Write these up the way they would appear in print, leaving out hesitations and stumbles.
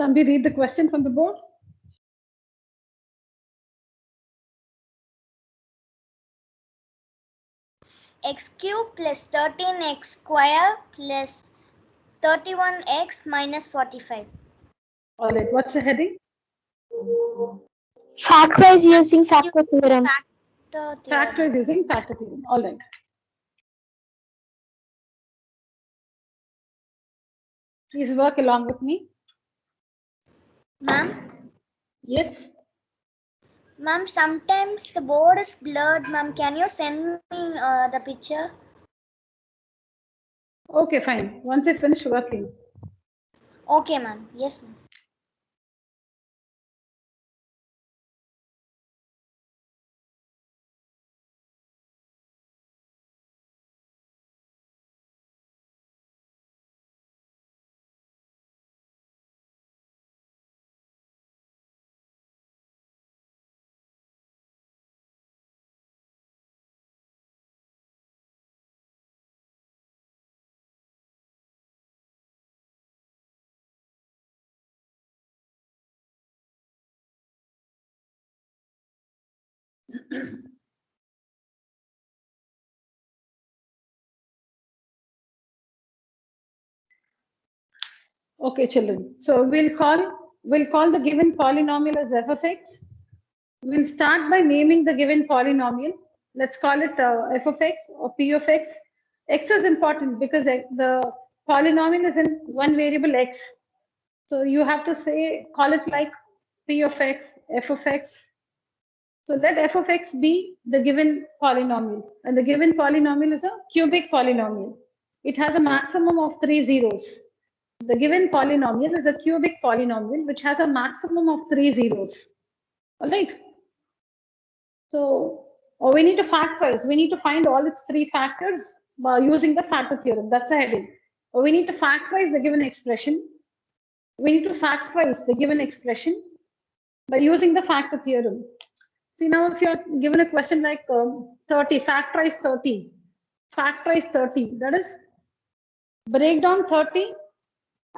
Somebody read the question from the board. X cube plus 13x square plus 31x minus 45. All right, what's the heading? Factorize using factor theorem. Factorize using factor theorem. All right. Please work along with me. Ma'am? Yes. Ma'am, sometimes the board is blurred. Ma'am, can you send me the picture? Okay, fine. Once I finish working. Okay, ma'am. Yes, ma'am. Okay, children. So we'll call the given polynomial as f of x. We'll start by naming the given polynomial. Let's call it f of x or p of x. X is important because the polynomial is in one variable x. So you have to call it like p of x, f of x. So let f of x be the given polynomial. And the given polynomial is a cubic polynomial. It has a maximum of 3 zeros. The given polynomial is a cubic polynomial which has a maximum of 3 zeros. All right. So we need to factorize. We need to find all its 3 factors by using the factor theorem. That's the heading. We need to factorize the given expression. We need to factorize the given expression by using the factor theorem. See, now if you're given a question like 30, factorize 30. Factorize 30. That is, break down 30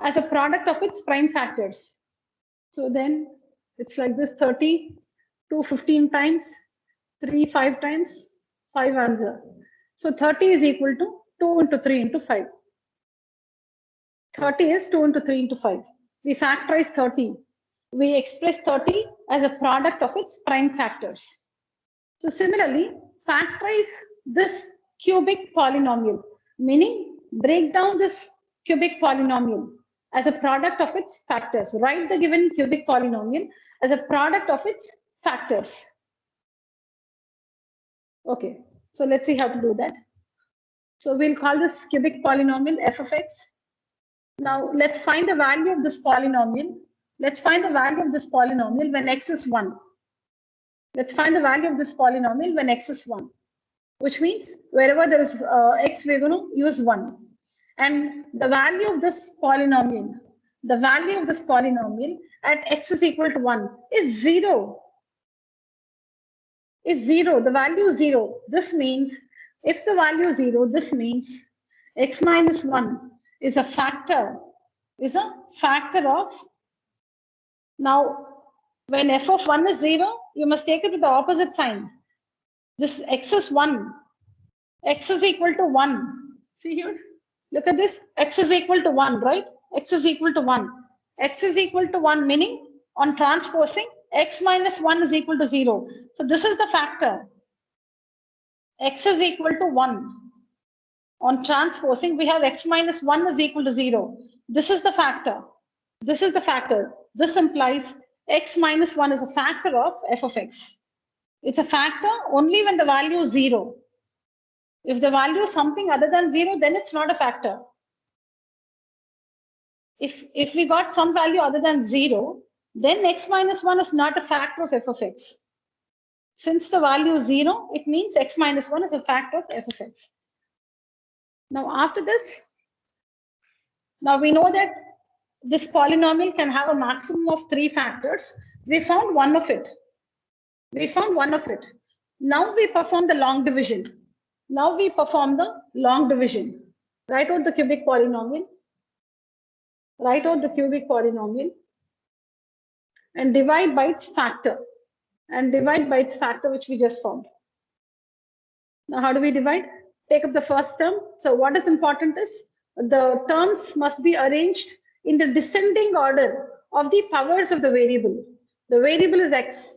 as a product of its prime factors. So then it's like this: 30, 2 15 times, 3 5 times, 5 answer. So 30 is equal to 2 into 3 into 5. 30 is 2 into 3 into 5. We factorize 30. We express 30 as a product of its prime factors. So similarly, factorize this cubic polynomial, meaning break down this cubic polynomial as a product of its factors. Write the given cubic polynomial as a product of its factors. Okay, so let's see how to do that. So we'll call this cubic polynomial f of x. Now let's find the value of this polynomial. Let's find the value of this polynomial when x is 1. Let's find the value of this polynomial when x is 1, which means wherever there is x, we're going to use 1. And the value of this polynomial, at x is equal to 1 is 0. Is 0. The value is 0. This means, if the value is 0, this means x minus 1 is a factor of. Now, when f of 1 is 0, you must take it to the opposite sign. This x is 1. X is equal to 1. See here? Look at this. X is equal to 1, right? X is equal to 1. X is equal to 1, meaning on transposing, x minus 1 is equal to 0. So this is the factor. X is equal to 1. On transposing, we have x minus 1 is equal to 0. This is the factor. This is the factor. This implies x minus 1 is a factor of f of x. It's a factor only when the value is 0. If the value is something other than 0, then it's not a factor. If we got some value other than 0, then x minus 1 is not a factor of f of x. Since the value is 0, it means x minus 1 is a factor of f of x. Now after this, now we know that this polynomial can have a maximum of 3 factors. We found one of it. Now we perform the long division. Write out the cubic polynomial. and divide by its factor. And divide by its factor, which we just found. Now, how do we divide? Take up the first term. So what is important is the terms must be arranged in the descending order of the powers of the variable. The variable is x.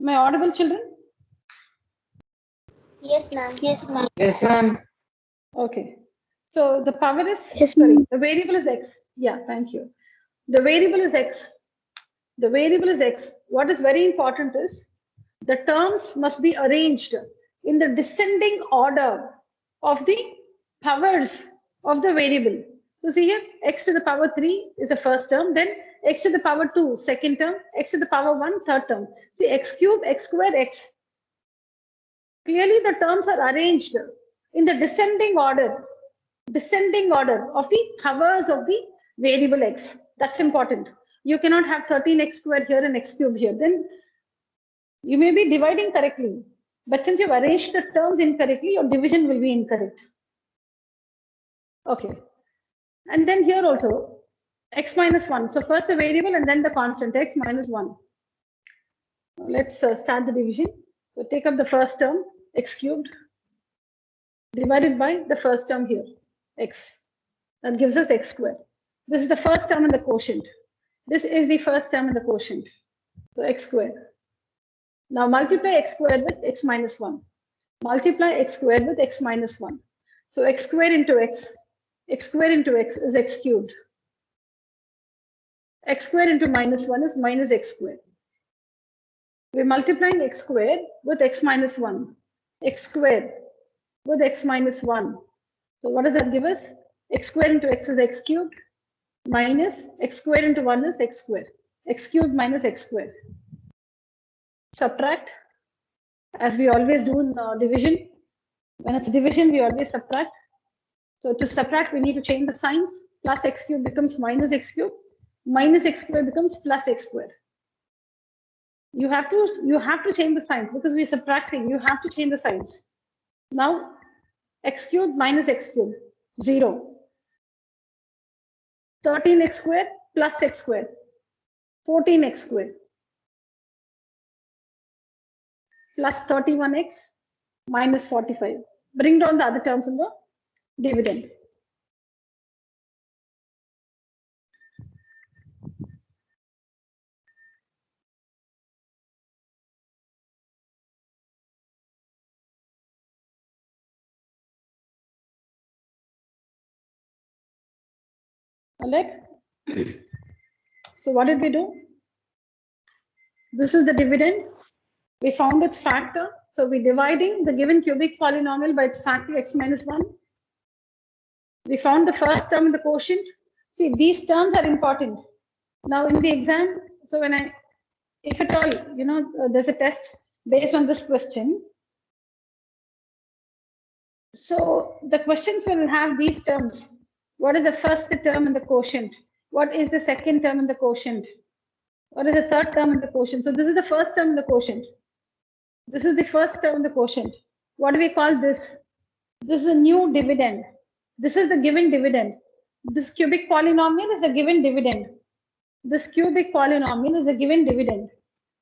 Am I audible, children? Yes, ma'am. Yes, ma'am. Yes, ma'am. Okay. So the power is, Yes, sorry, ma'am. the variable is x. Yeah, thank you. The variable is x. The variable is x. What is very important is the terms must be arranged in the descending order of the powers of the variable. So see here, x to the power 3 is the first term, then x to the power 2, second term, x to the power 1, third term. See, x cube, x squared, x. Clearly the terms are arranged in the descending order of the powers of the variable x. That's important. You cannot have 13x squared here and x cube here. Then you may be dividing correctly, but since you've arranged the terms incorrectly, your division will be incorrect. Okay. And then here also, x minus 1. So first the variable and then the constant, x minus 1. Let's start the division. So take up the first term, x cubed, divided by the first term here, x. That gives us x squared. This is the first term in the quotient. This is the first term in the quotient. So x squared. Now multiply x squared with x minus 1. Multiply x squared with x minus 1. So x squared into x is x cubed. X squared into minus 1 is minus x squared. We're multiplying x squared with x minus 1. X squared with x minus 1. So what does that give us? X squared into x is x cubed minus x squared into 1 is x squared. X cubed minus x squared. Subtract, as we always do in division. When it's division, we always subtract. So to subtract, we need to change the signs. Plus x cubed becomes minus x cubed. Minus x squared becomes plus x squared. You have to change the signs because we're subtracting. You have to change the signs. Now, x cubed minus x cubed, 0. 13x squared plus x squared, 14x squared, plus 31x minus 45. Bring down the other terms in the dividend. Alright. So what did we do? This is the dividend. We found its factor. So we're dividing the given cubic polynomial by its factor x minus 1. We found the first term in the quotient. See, these terms are important. Now in the exam, so if at all, there's a test based on this question. So the questions will have these terms. What is the first term in the quotient? What is the second term in the quotient? What is the third term in the quotient? So this is the first term in the quotient. This is the first term in the quotient. What do we call this? This is a new dividend. This is the given dividend. This cubic polynomial is a given dividend. This cubic polynomial is a given dividend.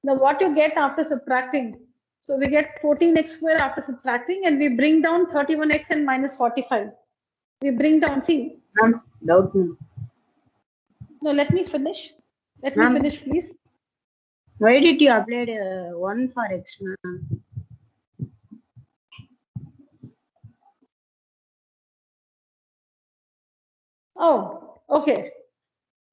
Now what you get after subtracting? So we get 14x squared after subtracting, and we bring down 31x and minus 45. We bring down, see. Doubt me. No, let me finish. Let me finish, please. Why did you apply 1 for x, ma'am? Oh, okay.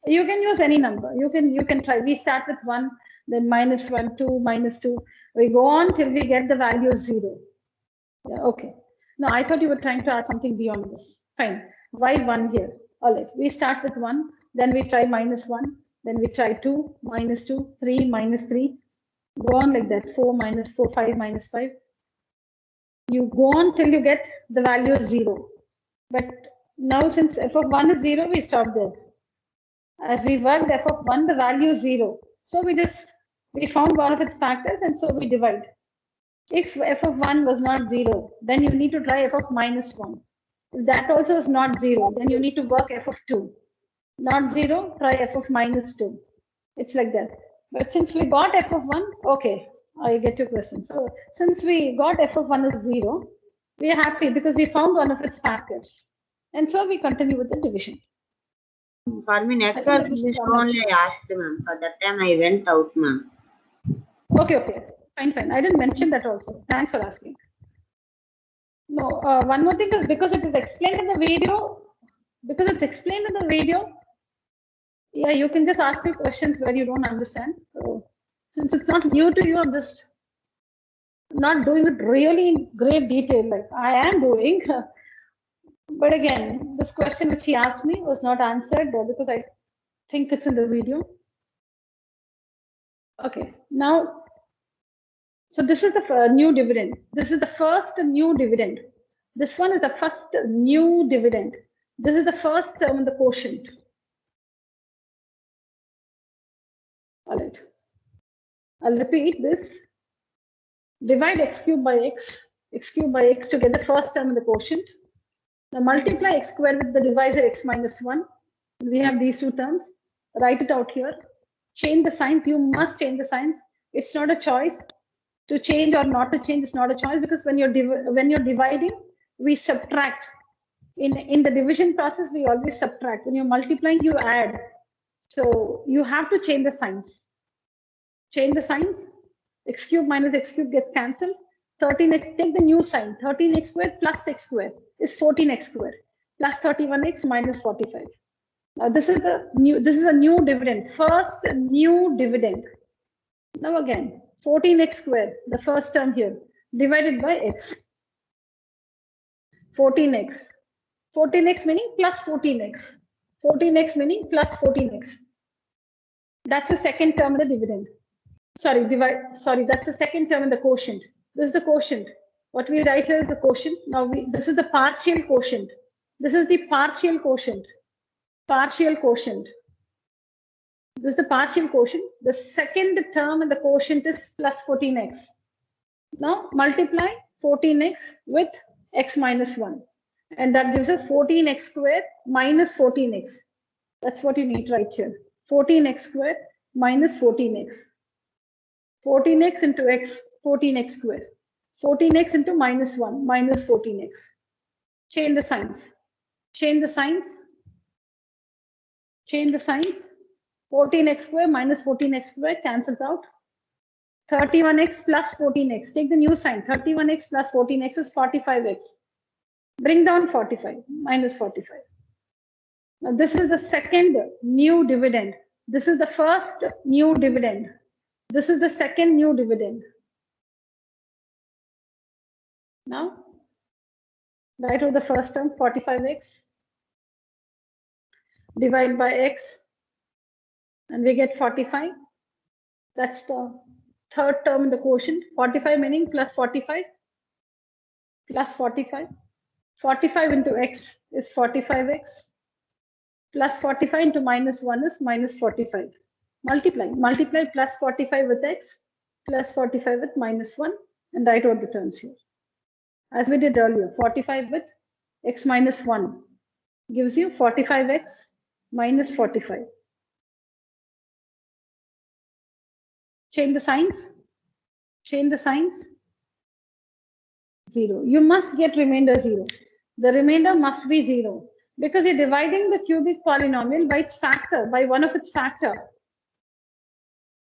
You can use any number. You can try. We start with 1, then minus 1, 2, minus 2. We go on till we get the value 0. Yeah, okay. No, I thought you were trying to ask something beyond this. Fine. Why 1 here? All right. We start with 1, then we try minus 1, then we try 2, minus 2, 3, minus 3. Go on like that. 4, minus 4, 5, minus 5. You go on till you get the value 0. But now since f of 1 is 0, we stop there. As we worked f of 1, the value is 0. So we found one of its factors, and so we divide. If f of 1 was not 0, then you need to try f of minus 1. If that also is not 0, then you need to work f of 2. Not 0, try f of minus 2. It's like that. But since we got f of 1, okay, I get your question. So since we got f of 1 is 0, we are happy because we found one of its factors. And so we continue with the division. For me, network is only I asked, ma'am. For that time, I went out, ma'am. Okay. Fine. I didn't mention that also. Thanks for asking. No, one more thing is because it is explained in the video, yeah, you can just ask me questions where you don't understand. So since it's not new to you, I'm just not doing it really in great detail like I am doing. But again, this question which he asked me was not answered because I think it's in the video. Okay, now, so this is the new dividend. This is the first new dividend. This one is the first new dividend. This is the first term in the quotient. All right. I'll repeat this. Divide x cubed by x to get the first term in the quotient. Now multiply x squared with the divisor x minus 1. We have these two terms. Write it out here. Change the signs. You must change the signs. It's not a choice. To change or not to change is not a choice because when you're dividing, we subtract. In the division process, we always subtract. When you're multiplying, you add. So you have to change the signs. Change the signs. X cube minus x cube gets cancelled. 13x, take the new sign. 13x squared plus x squared is 14x squared plus 31x minus 45. Now this is a new dividend. First new dividend. Now again, 14x squared, the first term here, divided by x. 14x. 14x meaning plus 14x. 14x meaning plus 14x. That's the second term in the dividend. Sorry, that's the second term in the quotient. This is the quotient. What we write here is the quotient. Now this is the partial quotient. This is the partial quotient. Partial quotient. This is the partial quotient. The second term in the quotient is plus 14x. Now multiply 14x with x minus 1. And that gives us 14x squared minus 14x. That's what you need right here. 14x squared minus 14x. 14x into x, 14x squared. 14x into minus 1, minus 14x. Change the signs. Change the signs. Change the signs. 14x squared minus 14x squared cancels out. 31x plus 14x. Take the new sign. 31x plus 14x is 45x. Bring down 45, minus 45. Now this is the second new dividend. This is the first new dividend. This is the second new dividend. Now, write out the first term, 45x. Divide by x. And we get 45. That's the third term in the quotient. 45 meaning plus 45. Plus 45. 45 into x is 45x. Plus 45 into minus 1 is minus 45. Multiply plus 45 with x, plus 45 with minus 1, and write out the terms here. As we did earlier, 45 with x minus 1 gives you 45x minus 45. Change the signs. Change the signs. 0. You must get remainder 0. The remainder must be 0 because you're dividing the cubic polynomial by its factor, by one of its factor.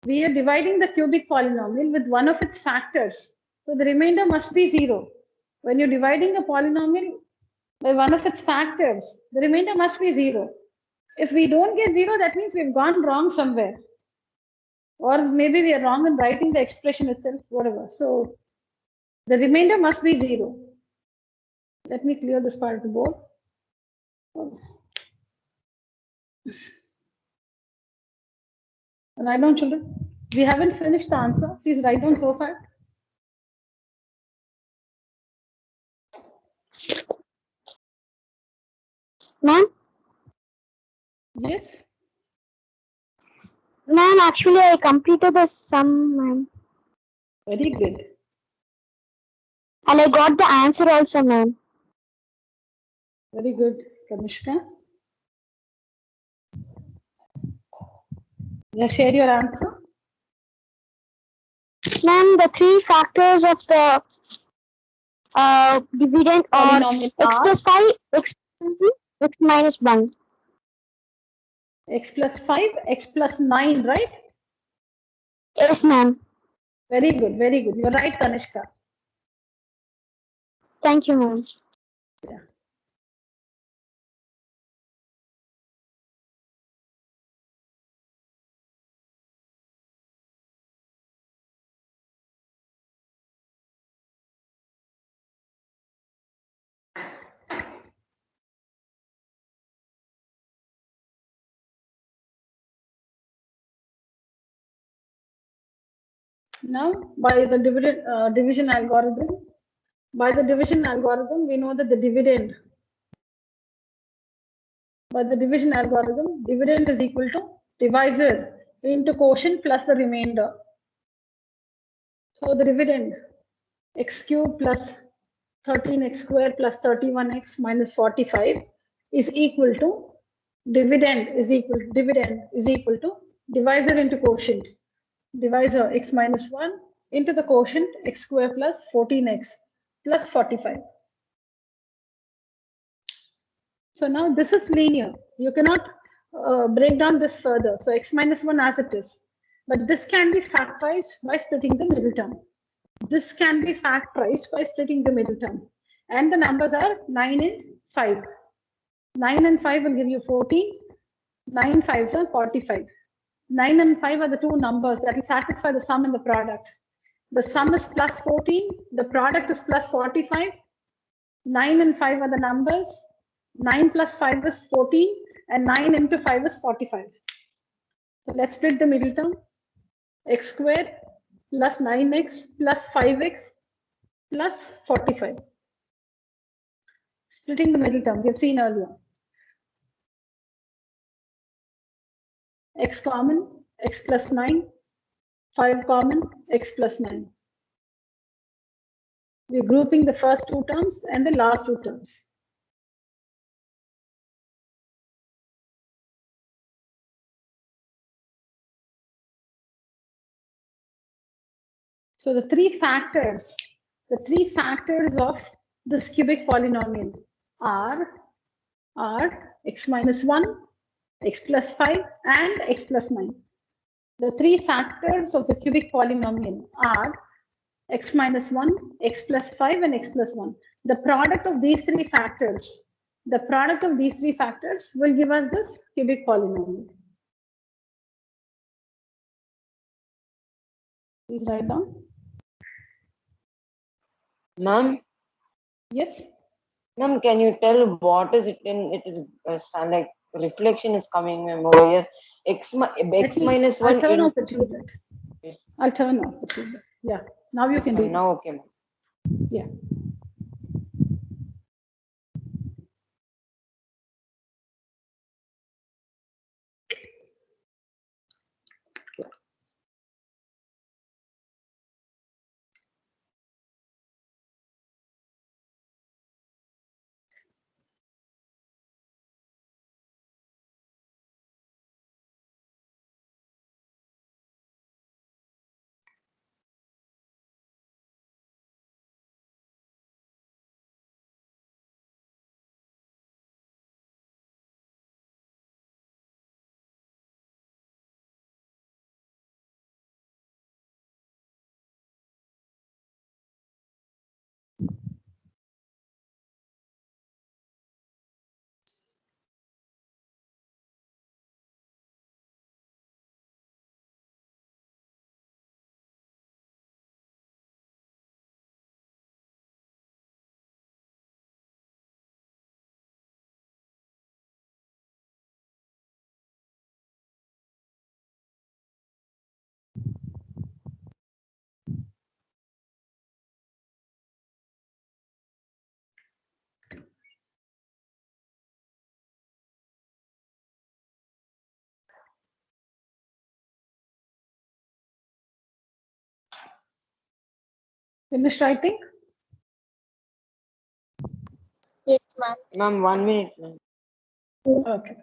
We are dividing the cubic polynomial with one of its factors. So the remainder must be 0. When you're dividing a polynomial by one of its factors, the remainder must be 0. If we don't get 0, that means we've gone wrong somewhere. Or maybe we are wrong in writing the expression itself, whatever. So the remainder must be 0. Let me clear this part of the board. Write down, children. We haven't finished the answer. Please write down so far. Ma'am? Yes? Ma'am, actually I completed the sum, ma'am. Very good. And I got the answer also, ma'am. Very good, Kanishka. Yeah, share your answer. Yes, ma'am. The three factors of the dividend are Polynomial x are plus 5, x plus 2, x minus 1. x plus 5, x plus 9, right? Yes, ma'am. Very good, very good. You're right, Kanishka. Thank you, ma'am. Yeah. Now, by the division algorithm, we know that the dividend, by the division algorithm, dividend is equal to divisor into quotient plus the remainder. So the dividend, x cube plus 13x square plus 31x minus 45 is equal to dividend is equal to divisor into quotient, divisor x minus 1 into the quotient x square plus 14x plus 45. So now this is linear. You cannot break down this further. So x minus 1 as it is. But this can be factorized by splitting the middle term. This can be factorized by splitting the middle term. And the numbers are 9 and 5. 9 and 5 will give you 14. 9 5s are 45. 9 and 5 are the two numbers that will satisfy the sum and the product. The sum is plus 14. The product is plus 45. 9 and 5 are the numbers. 9 plus 5 is 14. And 9 into 5 is 45. So let's split the middle term. X squared plus 9x plus 5x plus 45. Splitting the middle term, we've seen earlier. X common, x plus 9. 5 common, x plus 9. We're grouping the first two terms and the last two terms. So the three factors of this cubic polynomial are x minus 1, x plus 5, and x plus 9. The three factors of the cubic polynomial are x minus 1, x plus 5, and x plus 1. The product of these three factors will give us this cubic polynomial. Please write down. Ma'am, Yes. ma'am, can you tell what is it in? It is like reflection is coming, ma'am, over here. X minus 1. I'll turn off the tube light. Yes. I'll turn off the tube light. Yeah. Now you can do it. Now okay, ma'am. Yeah. Finish writing? Yes, ma'am. Ma'am, 1 minute, ma'am. Okay.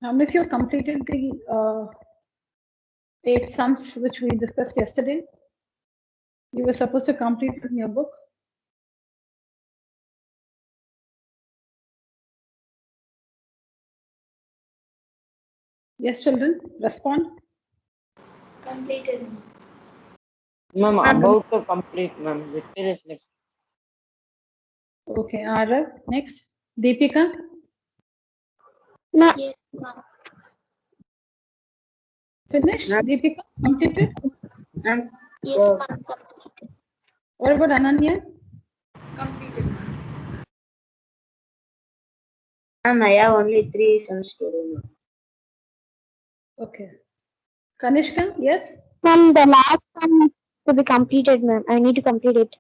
How many of you completed the 8 sums which we discussed yesterday? You were supposed to complete it in your book. Yes, children, respond. Completed. Ma'am, about to complete, ma'am. Little is left. Okay, Arav, next. Deepika, No, Yes, ma'am. finished? Ma'am. Deepika, completed? Ma'am, Yes, ma'am. Completed. What about Ananya? Completed. ma'am, I have only 3 sums to do, ma'am. Okay. Kanishka, yes? ma'am, the last one to be completed, ma'am. I need to complete it.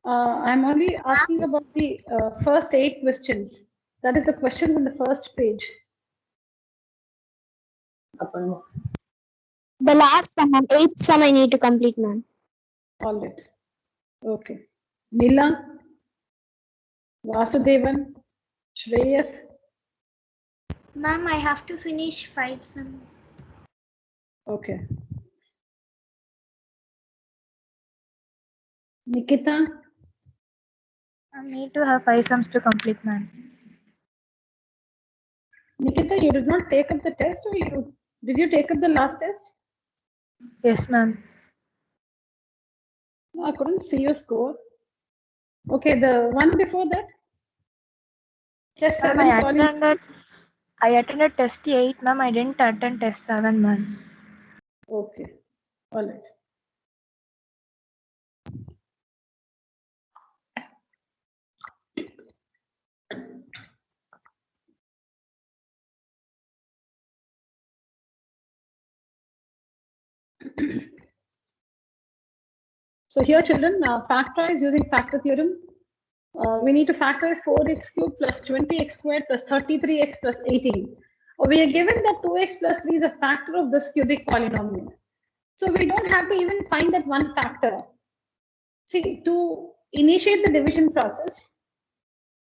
I'm only asking about the first 8 questions. That is the questions on the first page. Upon The last sum, ma'am. 8th sum I need to complete, ma'am. All right. Okay. Nila, Vasudevan, Shreyas. Ma'am, I have to finish 5 some. Okay. Nikita, I need to have 5 sums to complete, ma'am. Nikita, you did not take up the test, or did you take up the last test? Yes, ma'am. No, I couldn't see your score. Okay, the one before that? Test Ma'am, 7 I attended test 8, ma'am. I didn't attend test 7, ma'am. Okay. All right. So here, children, factorize using factor theorem. We need to factorize 4x cubed plus 20x squared plus 33x plus 18. We are given that 2x plus 3 is a factor of this cubic polynomial. So we don't have to even find that one factor. See, to initiate the division process,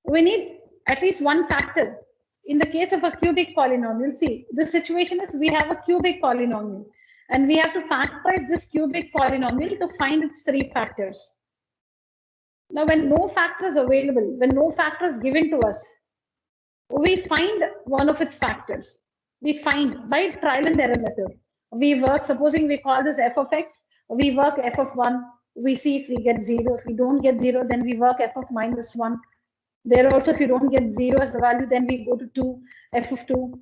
we need at least one factor. In the case of a cubic polynomial, see, the situation is we have a cubic polynomial and we have to factorize this cubic polynomial to find its 3 factors. Now, when no factor is available, when no factor is given to us, we find one of its factors. We find by trial and error method. We work, supposing we call this f of x, we work f of 1, we see if we get 0. If we don't get 0, then we work f of minus 1. There also, if you don't get 0 as the value, then we go to 2, f of 2.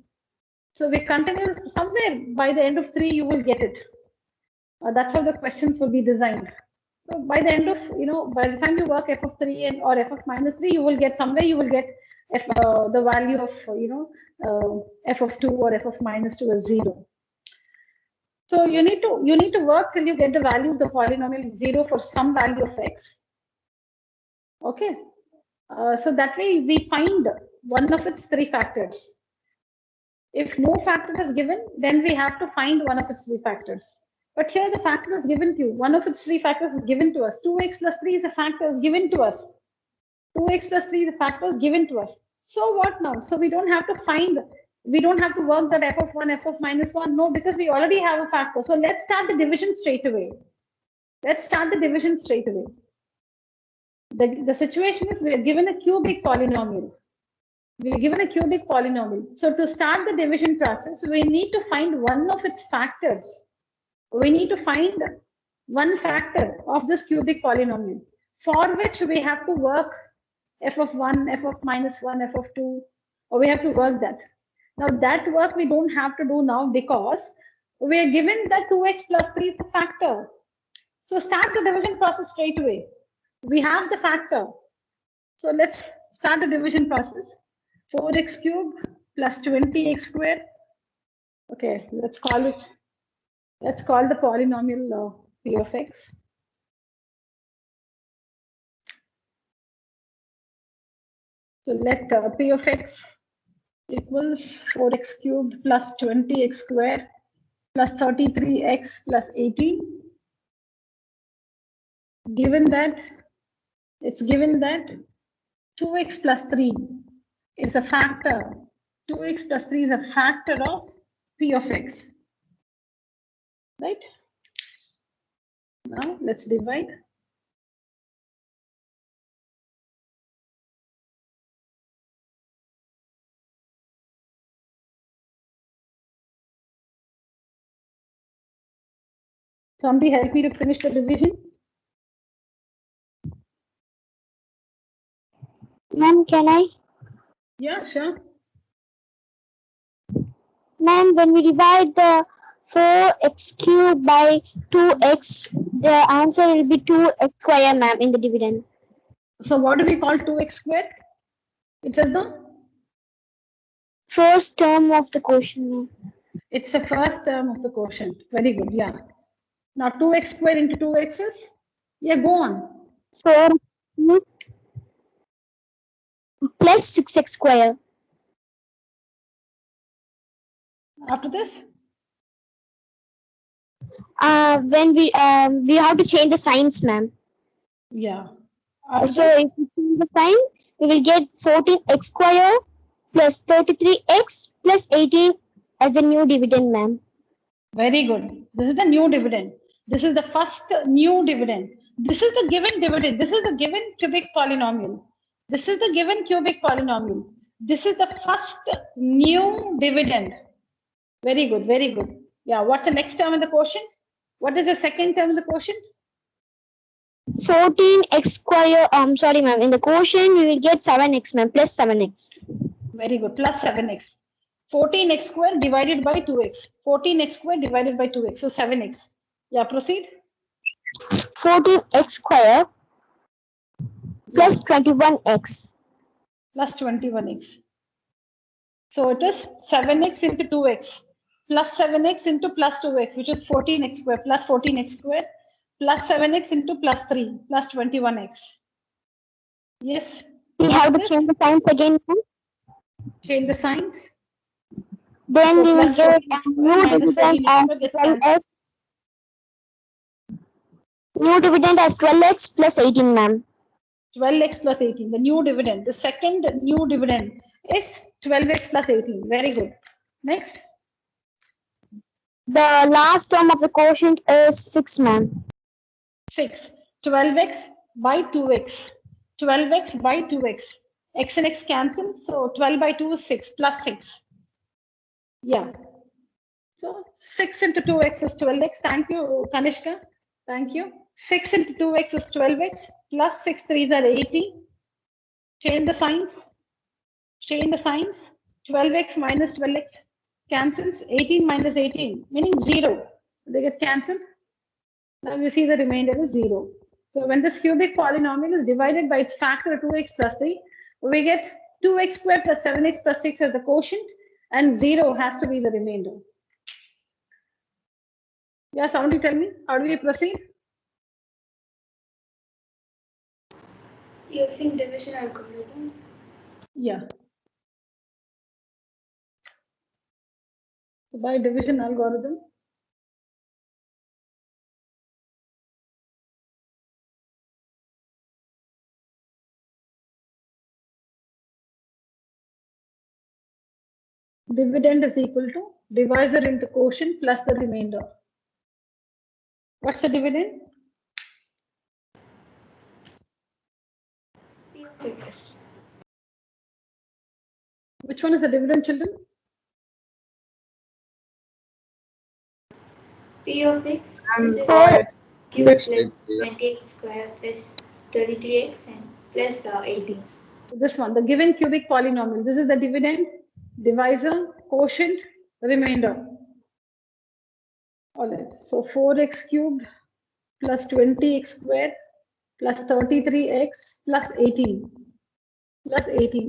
So we continue somewhere by the end of 3, you will get it. That's how the questions will be designed. So by the end of, by the time you work f of 3 and or f of minus 3, you will get somewhere, you will get f, the value of, f of 2 or f of minus 2 as 0. So you need to work till you get the value of the polynomial 0 for some value of x. Okay. So that way we find one of its 3 factors. If no factor is given, then we have to find one of its 3 factors. But here the factor is given to you. One of its 3 factors is given to us. 2x plus 3 is a factor is given to us. 2x plus 3 is a factor is given to us. So what now? So we don't have to work that f of 1, f of minus 1. No, because we already have a factor. So let's start the division straight away. The situation is we are given a cubic polynomial. So to start the division process, we need to find one of its factors. We need to find one factor of this cubic polynomial, for which we have to work f of 1, f of minus 1, f of 2, or we have to work that. Now that work we don't have to do now because we are given that 2x plus 3 is a factor. So start the division process straight away. We have the factor. So let's start the division process. 4x cubed plus 20x squared. Okay, let's call the polynomial p of x. So let p of x equals 4x cubed plus 20x squared plus 33x plus 18. Given that 2x plus 3 is a factor. 2x plus 3 is a factor of p of x. Right? Now let's divide. Somebody help me to finish the division. Ma'am, can I? Yeah, sure. Ma'am, when we divide the 4x cubed by 2x, the answer will be 2x square, ma'am, in the dividend. So what do we call 2x squared? It is the First term of the quotient, ma'am. it's the first term of the quotient. Very good. Yeah. Now 2x squared into 2x is, yeah, go on. 4 cubed plus 6x square. After this, When we have to change the signs, ma'am. yeah. After So this, if we change the sign, we will get 14x square plus 33x plus 18 as the new dividend, ma'am. very good. This is the new dividend. This is the first new dividend. This is the given dividend. This is the given cubic polynomial. This is the given cubic polynomial. This is the first new dividend. Very good, very good. Yeah, what's the next term in the quotient? What is the second term in the quotient? 14x square, sorry ma'am, in the quotient we will get 7x, ma'am, plus 7x. Very good, plus 7x. 14x square divided by 2x. 14x square divided by 2x, so 7x. Yeah, proceed. 14x square plus 21x. Plus 21x. So it is 7x into 2x plus 7x into plus 2x, which is 14x square plus 14x square plus 7x into plus 3 plus 21x. Yes. We have to change the signs again, ma'am. Change the signs. Then So we will plus get 14x a square new minus dividend 14x as square gets 12x. cancelled. New dividend as 12x plus 18, ma'am. 12x plus 18, the new dividend. The second new dividend is 12x plus 18. Very good. Next. The last term of the quotient is 6, ma'am. 6. 12x by 2x. 12x by 2x. X and x cancel. So 12 by 2 is 6 plus 6. Yeah. So 6 into 2x is 12x. Thank you, Kanishka. Thank you. 6 into 2x is 12x plus 6 3s are 80. Change the signs. Change the signs. 12x minus 12x cancels. 18 minus 18, meaning 0. They get cancelled. Now you see the remainder is 0. So when this cubic polynomial is divided by its factor 2x plus 3, we get 2x squared plus 7x plus 6 as the quotient, and 0 has to be the remainder. Yeah, somebody tell me, how do we proceed? Using division algorithm. Yeah. So by division algorithm, dividend is equal to divisor into quotient plus the remainder. What's the dividend? P of x. Which one is the dividend, children? P of x, which is 4. cube plus 28 square plus 33x and plus 18. So this one, the given cubic polynomial. This is the dividend, divisor, quotient, remainder. All right. So 4x cubed plus 20x squared plus 33x plus 18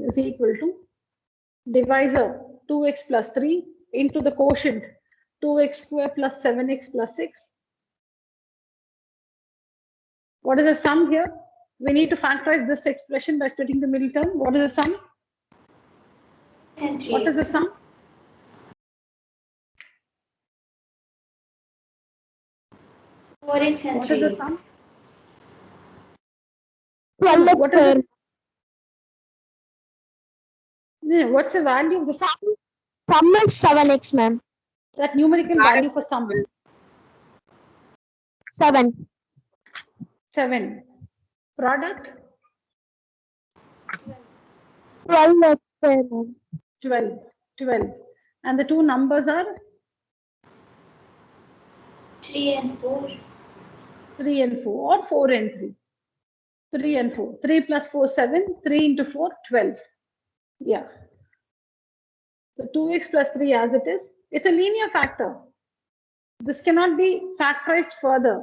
is equal to divisor 2x plus 3 into the quotient 2x squared plus 7x plus 6. What is the sum here? We need to factorize this expression by splitting the middle term. What is the sum? And 3x. What is the sum? 4x and What is the sum? 3x. 12x What is square. the No, what's the value of the Sum is 7x, ma'am. that numerical value for sum? 7. 7. Product? 12x square, ma'am. 12. 12. And the two numbers are 3 and 4. 3 and 4 or 4 and 3. 3 and 4. 3 plus 4, 7. 3 into 4, 12. Yeah. So 2x plus 3 as it is. It's a linear factor. This cannot be factorized further.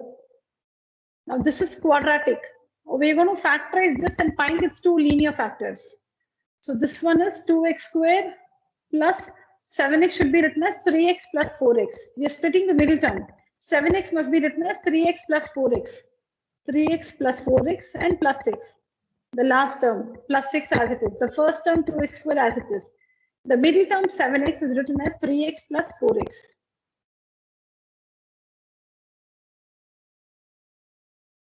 Now this is quadratic. We're going to factorize this and find its two linear factors. So this one is 2x square plus 7x should be written as 3x plus 4x. We are splitting the middle term. 7x must be written as 3x plus 4x. 3x plus 4x and plus 6. The last term plus 6 as it is. The first term 2x square as it is. The middle term 7x is written as 3x plus 4x.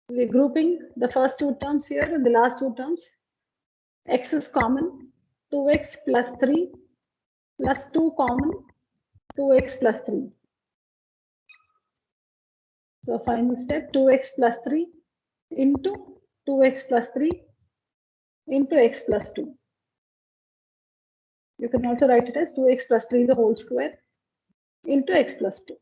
We're grouping the first two terms here and the last two terms. X is common. 2x plus 3 plus 2 common. 2x plus 3. So final step 2x plus 3 into 2x plus 3 into x plus 2. You can also write it as 2x plus 3 the whole square into x plus 2.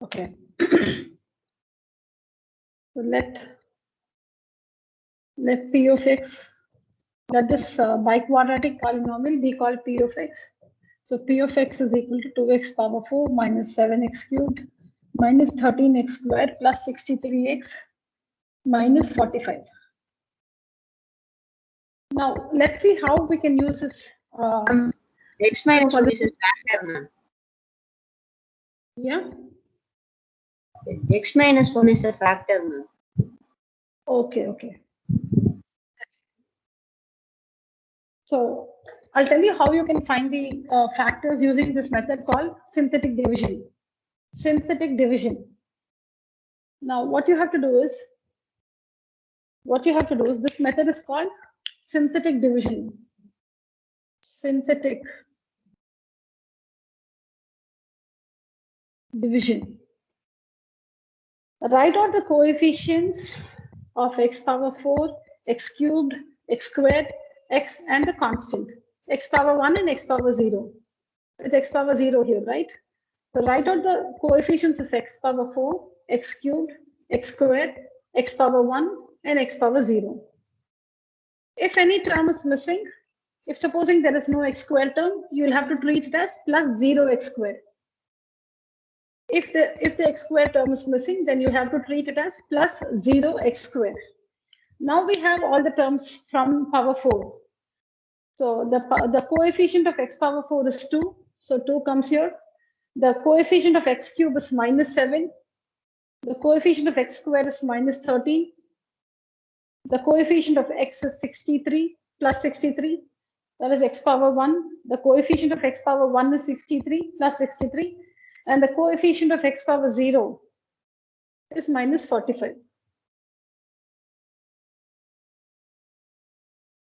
Okay. So let P of x, let this biquadratic polynomial be called P of x. So P of x is equal to 2x power 4 minus 7x cubed minus 13x squared plus 63x minus 45. Now let's see how we can use this. X minus for 1 this- is a factor, ma'am. Yeah. X minus 1 is a factor, ma'am. Okay. Okay. So I'll tell you how you can find the factors using this method called synthetic division. Synthetic division. Now what you have to do is this method is called synthetic division. Synthetic division. Write out the coefficients of x power 4, x cubed, x squared, x and the constant, x power 1 and x power 0. With x power 0 here, right? So write out the coefficients of x power 4, x cubed, x squared, x power 1 and x power 0. If any term is missing, if supposing there is no x squared term, you will have to treat it as plus 0x squared. If the x squared term is missing, then you have to treat it as plus 0x squared. Now we have all the terms from power 4. So the coefficient of x power 4 is 2. So 2 comes here. The coefficient of x cube is minus 7. The coefficient of x squared is minus 13. The coefficient of x is 63 plus 63. That is x power 1. The coefficient of x power 1 is 63 plus 63. And the coefficient of x power 0 is minus 45.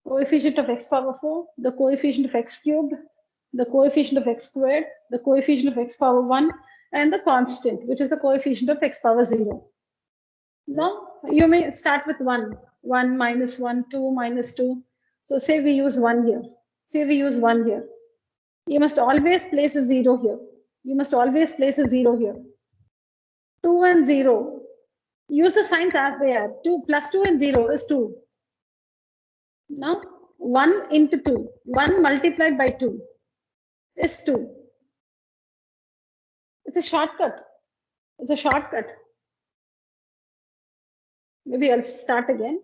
Coefficient of x power 4, the coefficient of x cubed, the coefficient of x squared, the coefficient of x power 1, and the constant, which is the coefficient of x power 0. Now, you may start with 1. 1 minus 1, 2 minus 2. So say we use 1 here. Say we use 1 here. You must always place a 0 here. You must always place a 0 here. 2 and 0. Use the signs as they are. 2 plus 2 and 0 is 2. Now, 1 into 2. 1 multiplied by 2 is 2. It's a shortcut. It's a shortcut. Maybe I'll start again.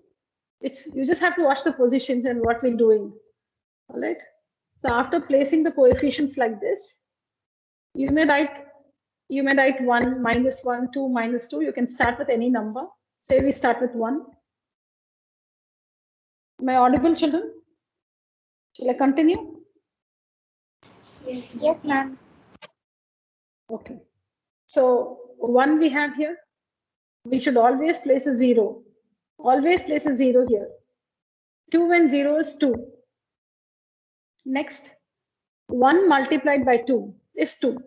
You just have to watch the positions and what we're doing. All right. So after placing the coefficients like this, you may write 1 minus 1, 2 minus 2. You can start with any number. Say we start with 1. Am I audible, children? Shall I continue? Yes, ma'am. Yes, ma'am. Okay. So 1 we have here. We should always place a 0. Always place a 0 here. 2 and 0 is 2. Next, 1 multiplied by 2 is 2.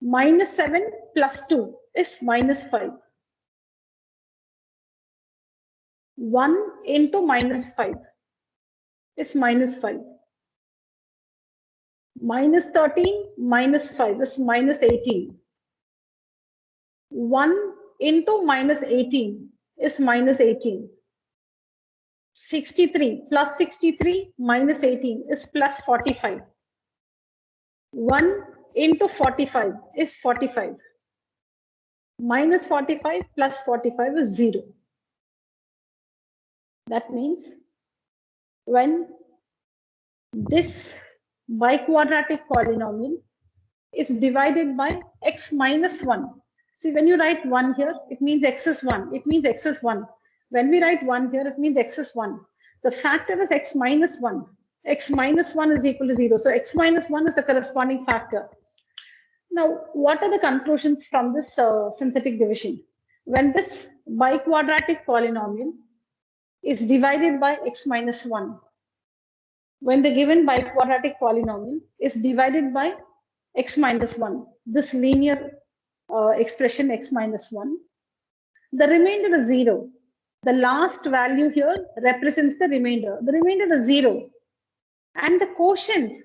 Minus 7 plus 2 is minus 5. 1 into minus 5 is minus 5. Minus 13 minus 5 is minus 18. 1 into minus 18 is minus 18. 63 plus 63 minus 18 is plus 45. 1 into 45 is 45. Minus 45 plus 45 is 0. That means when this biquadratic polynomial is divided by x minus 1. See, when you write 1 here, it means x is 1. It means x is 1. When we write 1 here, it means x is 1. The factor is x minus 1. X minus 1 is equal to 0. So x minus 1 is the corresponding factor. Now, what are the conclusions from this synthetic division? When this biquadratic polynomial is divided by x minus 1, when the given biquadratic polynomial is divided by x minus 1, this linear expression x minus 1, the remainder is 0. The last value here represents the remainder. The remainder is 0. And the quotient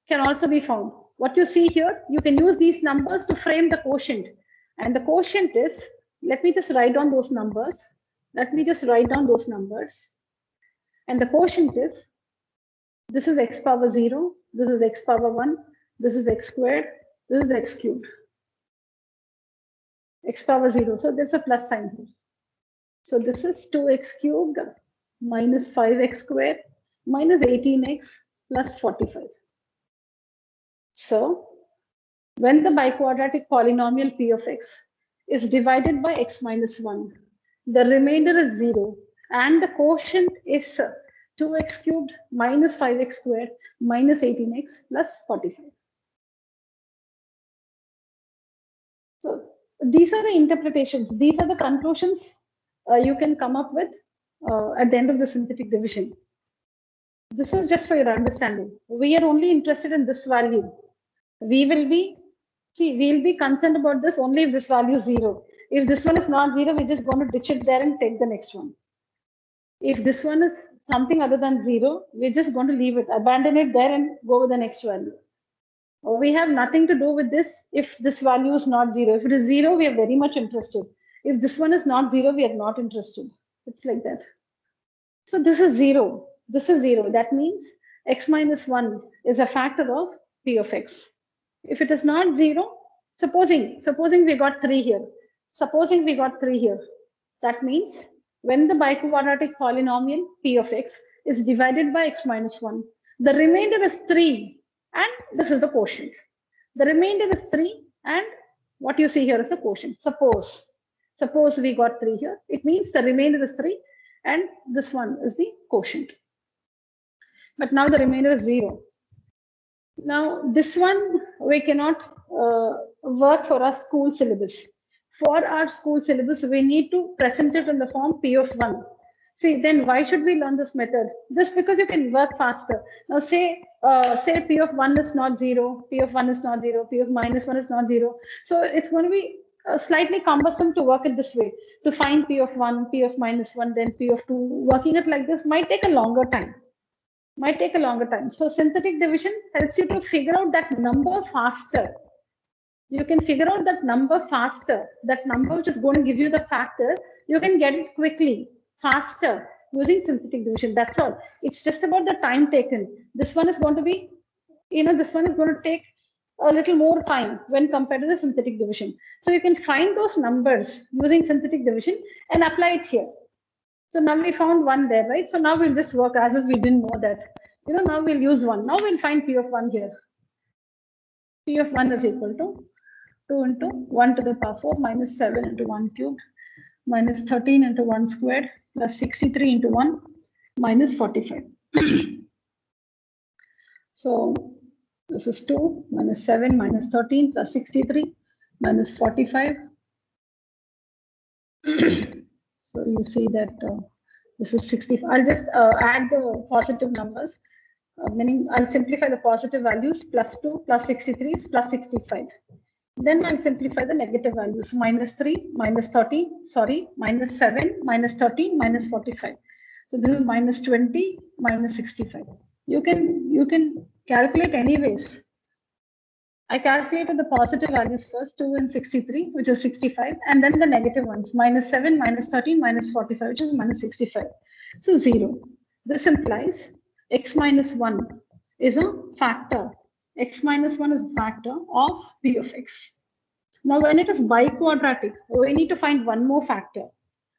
can also be found. What you see here, you can use these numbers to frame the quotient. And the quotient is, let me just write down those numbers. And the quotient is, this is x power 0, this is x power 1, this is x squared, this is x cubed. X power 0, so there's a plus sign here. So this is 2x cubed minus 5x squared minus 18x plus 45. So when the biquadratic polynomial p of x is divided by x minus 1, the remainder is 0 and the quotient is 2x cubed minus 5x squared minus 18x plus 45. So these are the interpretations. These are the conclusions you can come up with at the end of the synthetic division. This is just for your understanding. We are only interested in this value. We'll be concerned about this only if this value is 0. If this one is not 0, we're just going to ditch it there and take the next one. If this one is something other than 0, we're just going to leave it, abandon it there and go with the next value. We have nothing to do with this if this value is not 0. If it is 0, we are very much interested. If this one is not 0, we are not interested. It's like that. So this is 0. This is 0. That means x minus 1 is a factor of p of x. If it is not 0, supposing we got 3 here. That means when the biquadratic polynomial p of x is divided by x minus 1, the remainder is 3 and this is the quotient. The remainder is 3 and what you see here is the quotient. Suppose we got 3 here. It means the remainder is 3 and this one is the quotient. But now the remainder is 0. Now this one we cannot work for our school syllabus. For our school syllabus, we need to present it in the form p of 1. See, then why should we learn this method? Just because you can work faster. Now say p of 1 is not 0, p of 1 is not 0, p of minus 1 is not 0. So it's going to be slightly cumbersome to work it this way. To find p of 1, p of minus 1, then p of 2. Working it like this might take a longer time. So synthetic division helps you to figure out that number faster. You can figure out that number faster. That number which is going to give you the factor, you can get it quickly, faster, using synthetic division. That's all. It's just about the time taken. This one is going to be, this one is going to take a little more time when compared to the synthetic division. So you can find those numbers using synthetic division and apply it here. So now we found 1 there, right? So now we'll just work as if we didn't know that. Now we'll use 1. Now we'll find p of 1 here. P of 1 is equal to 2 into 1 to the power 4 minus 7 into 1 cubed minus 13 into 1 squared plus 63 into 1 minus 45. So this is 2 minus 7 minus 13 plus 63 minus 45. So you see that this is 60. I'll just add the positive numbers, meaning I'll simplify the positive values, plus 2 plus 63 is plus 65. Then I'll simplify the negative values, minus 3, minus 13, minus 7, minus 13, minus 45. So this is minus 20, minus 65. You can calculate anyways. I calculated the positive values first, 2 and 63, which is 65, and then the negative ones, minus 7, minus 13, minus 45, which is minus 65. So 0. This implies x minus 1 is a factor. X minus 1 is a factor of p of x. Now, when it is biquadratic, we need to find one more factor.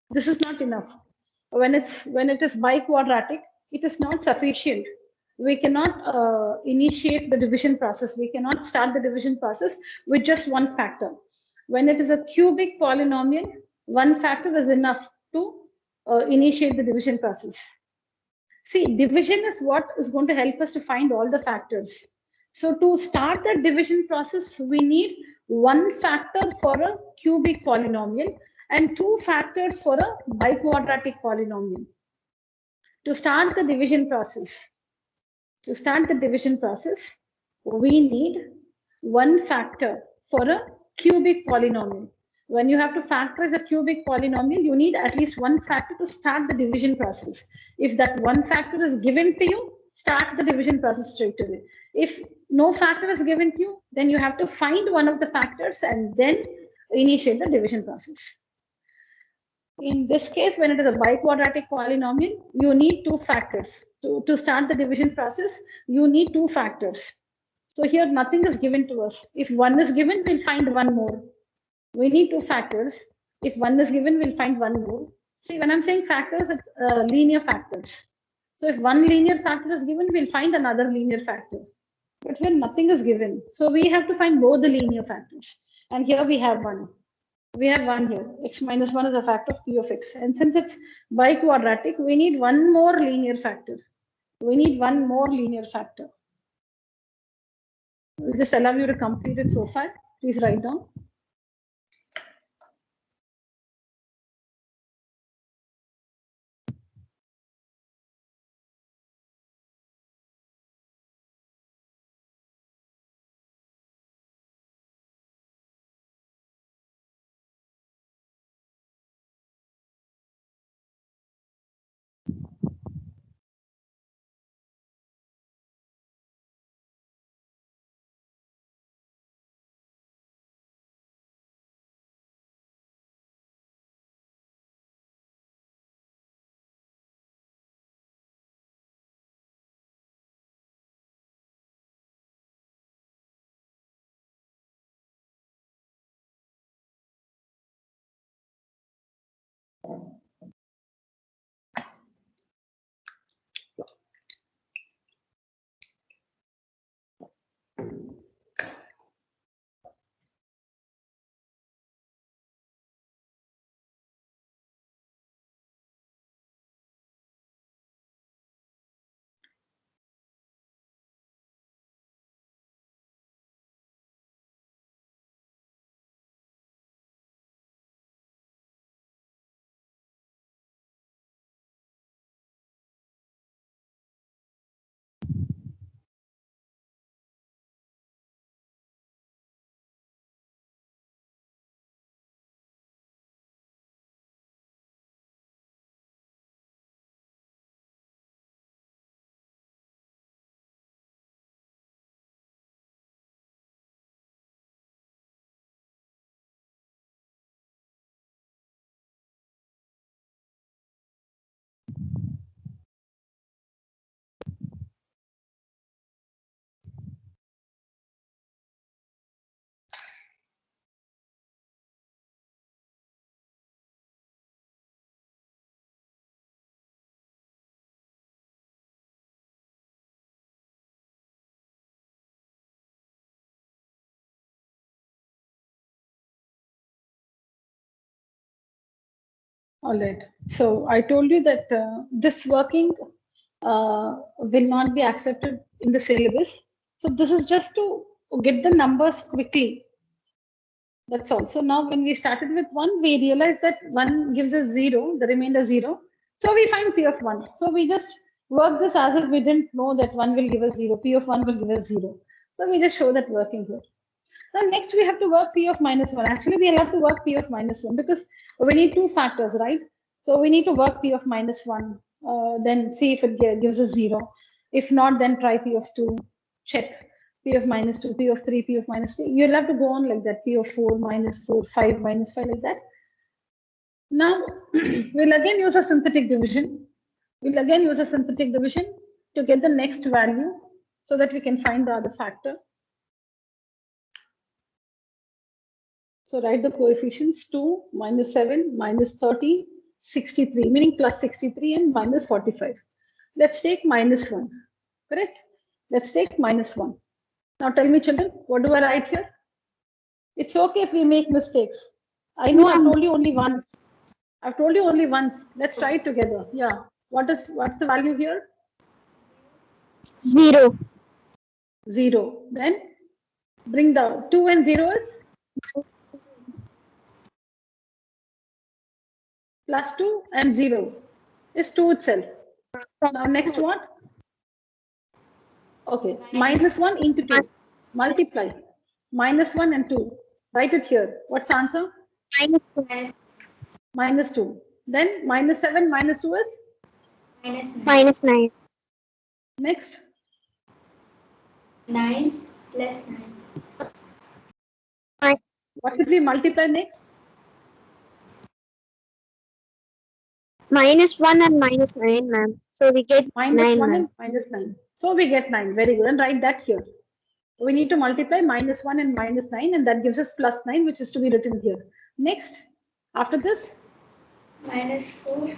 This is not enough. When it is biquadratic, it is not sufficient. we cannot initiate the division process. We cannot start the division process with just one factor. When it is a cubic polynomial, one factor is enough to initiate the division process. See, division is what is going to help us to find all the factors. So to start the division process, we need one factor for a cubic polynomial and two factors for a biquadratic polynomial. To start the division process, we need one factor for a cubic polynomial. When you have to factorize a cubic polynomial, you need at least one factor to start the division process. If that one factor is given to you, start the division process straight away. If no factor is given to you, then you have to find one of the factors and then initiate the division process. In this case, when it is a biquadratic polynomial, you need two factors. To start the division process, you need two factors. So here nothing is given to us. If one is given, we'll find one more. We need two factors. If one is given, we'll find one more. See, when I'm saying factors, it's linear factors. So if one linear factor is given, we'll find another linear factor. But when nothing is given, so we have to find both the linear factors. And here we have one. We have one here. X minus 1 is a factor of p of x. And since it's biquadratic, we need one more linear factor. We need one more linear factor. We'll just allow you to complete it so far. Please write down. All right. So I told you that this working will not be accepted in the syllabus. So this is just to get the numbers quickly. That's all. So now when we started with 1, we realized that 1 gives us 0, the remainder 0. So we find P of 1. So we just work this as if we didn't know that 1 will give us 0. P of 1 will give us 0. So we just show that working here. Now next we have to work P of minus 1. Actually, we'll have to work P of minus 1 because we need two factors, right? So we need to work P of minus 1. Then see if it gives us 0. If not, then try P of 2. Check. P of minus 2, P of 3, P of minus 3. You'll have to go on like that. P of 4, minus 4, 5, minus 5, like that. Now, we'll again use a synthetic division. We'll again use a synthetic division to get the next value so that we can find the other factor. So write the coefficients 2, minus 7, minus 30, 63, meaning plus 63 and minus 45. Let's take minus 1. correct? Let's take -1. Now tell me, children, what do I write here? It's okay if we make mistakes. I know I've told you only once. I've told you only once. Let's try it together. Yeah. What's the value here? 0. 0. Then bring the 2 and 0 is plus 2 and 0 is 2 itself. Now next one. Okay. -1 into 2. Multiply. -1 and 2. Write it here. What's the answer? -2. Then -7 minus 2 is? -9. Next. 9 plus 9. What should we multiply next? -1 and -9, ma'am. So we get -1 9, ma'am. and -9. So we get 9. Very good. And write that here. We need to multiply -1 and -9, and that gives us +9, which is to be written here. Next, after this, -4.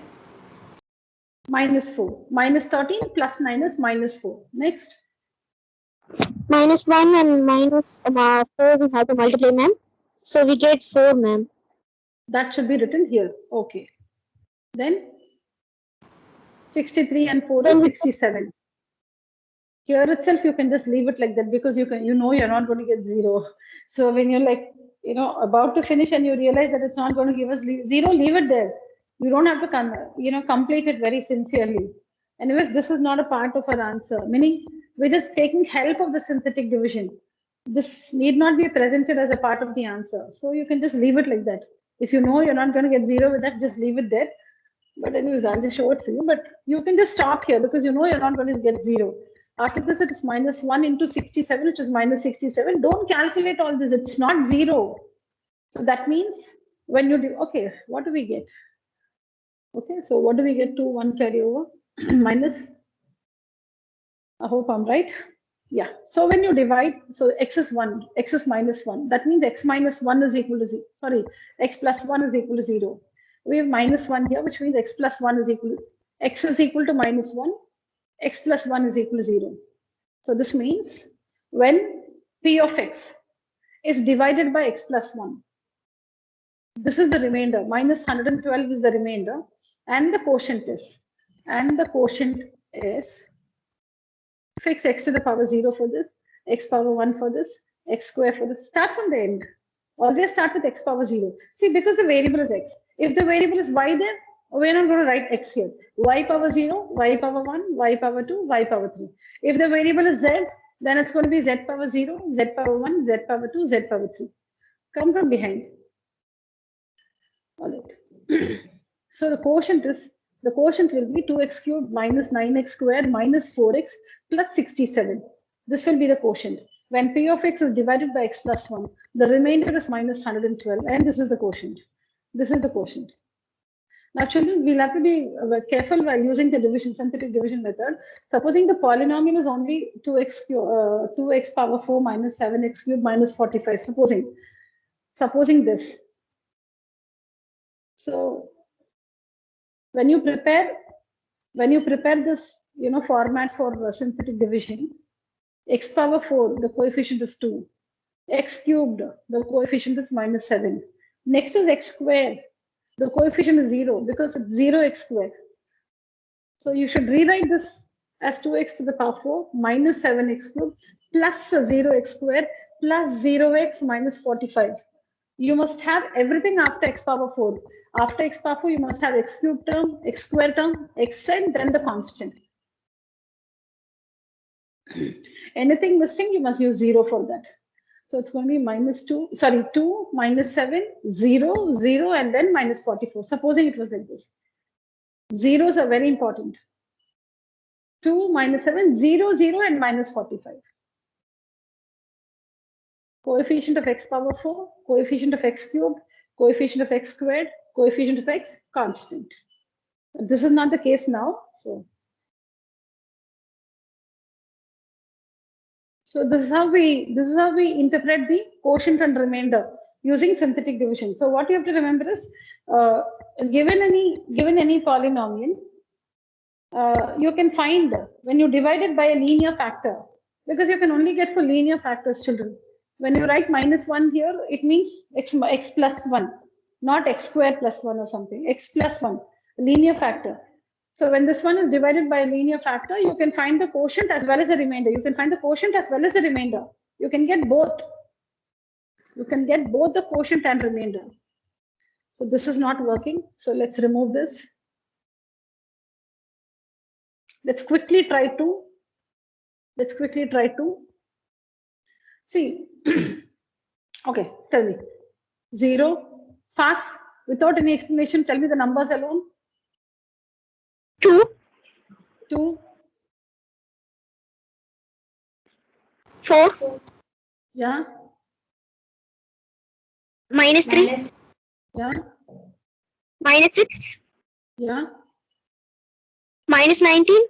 -4. -13 plus 9 is -4. Next, -1 and -4 we have to multiply, ma'am. So we get 4, ma'am. that should be written here. Okay. Then 63 and 4 is 67. Here itself, you can just leave it like that because you know you're not going to get 0. So when you're like, about to finish and you realize that it's not going to give us 0, leave it there. You don't have to complete it very sincerely. Anyways, this is not a part of our answer, meaning we're just taking help of the synthetic division. This need not be presented as a part of the answer. So you can just leave it like that. If you know you're not going to get 0 with that, just leave it there. But anyways, I'll just show it for you. But you can just stop here because you know you're not going to get 0. After this, it is -1 into 67, which is -67. Don't calculate all this. It's not 0. So that means when you do, okay, what do we get? Okay, so what do we get? 2, 1 carry over minus. I hope I'm right. Yeah. So when you divide, so x is 1, x is -1. That means x minus 1 is equal to 0. Sorry, x plus 1 is equal to 0. We have -1 here, which means x plus 1 is equal to, x is equal to -1. X plus 1 is equal to 0. So this means when P of x is divided by x plus 1, this is the remainder. -112 is the remainder. And the quotient is, fix x to the power 0 for this, x power 1 for this, x square for this. Start from the end. Always start with x power 0. See, because the variable is x. If the variable is y there, we're not going to write x here. Y power 0, y power 1, y power 2, y power 3. If the variable is z, then it's going to be z power 0, z power 1, z power 2, z power 3. Come from behind. All right. So the quotient will be 2x cubed minus 9x squared minus 4x plus 67. This will be the quotient. When P of x is divided by x plus 1, the remainder is -112, and this is the quotient. This is the quotient. Now, children, we'll have to be careful while using the synthetic division method. Supposing the polynomial is only 2x power 4 minus 7x cubed minus 45. Supposing this. So, when you prepare this, format for synthetic division, x power 4, the coefficient is 2. X cubed, the coefficient is -7. Next is x squared. The coefficient is 0 because it's 0x squared. So you should rewrite this as 2x to the power 4 minus 7x cubed plus 0x squared plus 0x minus 45. You must have everything after x power 4. After x power 4, you must have x cubed term, x squared term, x and then the constant. Anything missing, you must use 0 for that. So it's going to be -2 minus 7, 0, 0, and then minus 44. Supposing it was like this. Zeros are very important. 2 minus 7, 0, 0, and minus 45. Coefficient of x power 4, coefficient of x cubed, coefficient of x squared, coefficient of x constant. But this is not the case now. So this is how we interpret the quotient and remainder using synthetic division. So what you have to remember is, given any polynomial, you can find when you divide it by a linear factor, because you can only get for linear factors, children. When you write -1 here, it means x plus 1, not x squared plus 1 or something, x plus 1, linear factor. So when this one is divided by a linear factor, you can find the quotient as well as the remainder. You can find the quotient as well as the remainder. You can get both. You can get both the quotient and remainder. So this is not working. So let's remove this. Let's quickly try to. See. Okay, tell me. 0, fast, without any explanation, tell me the numbers alone. 2, 2, 4, yeah, minus 3, minus yeah, minus 6, yeah, minus 19,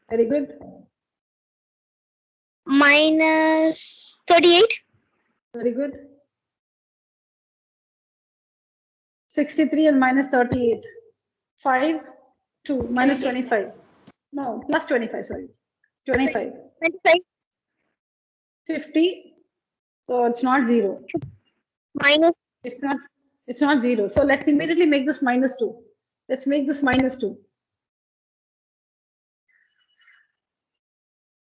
very good, minus 38, very good. 63 and minus 38. 5, 2, minus 25. No, plus 25, sorry. 25. 25, 50. So it's not 0. minus It's not 0. So let's immediately make this -2. Let's make this -2.